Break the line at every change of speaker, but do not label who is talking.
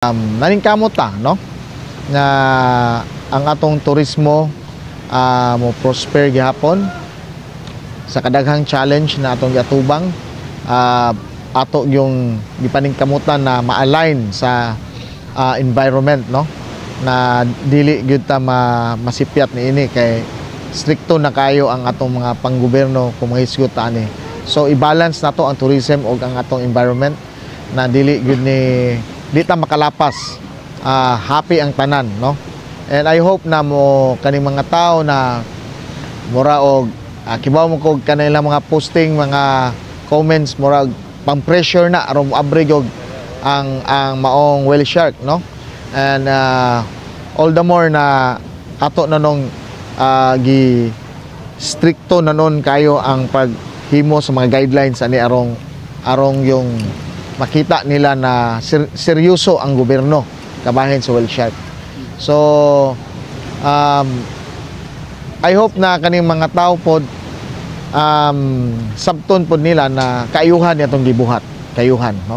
Naningkamot ta no nga ang atong turismo mo prosper gihapon sa kadaghang challenge na atong giatubang. Ato yung gipaningkamutan na ma-align sa environment no na dili gyud ta masipyat niini kay stricto na kayo ang atong mga panggobyerno kung mahisgot ani. So i-balance nato ang tourism ug ang atong environment na dili gyud ni di ta makalapas. Happy ang tanan no. And I hope na mo kaning mga tao na mura og kibaw mo kog kanila mga posting, mga comments mura pang-pressure na aron abreg og ang maong whale shark no. And all the more na ato na nung gi stricto na nun kayo ang paghimo sa mga guidelines ani arong yung makita nila na seryoso ang gobyerno kabahin sa whale shark. So I hope na kaning mga tao pod sabton pod nila na kaayuhan atong gibuhat, kayuhan no.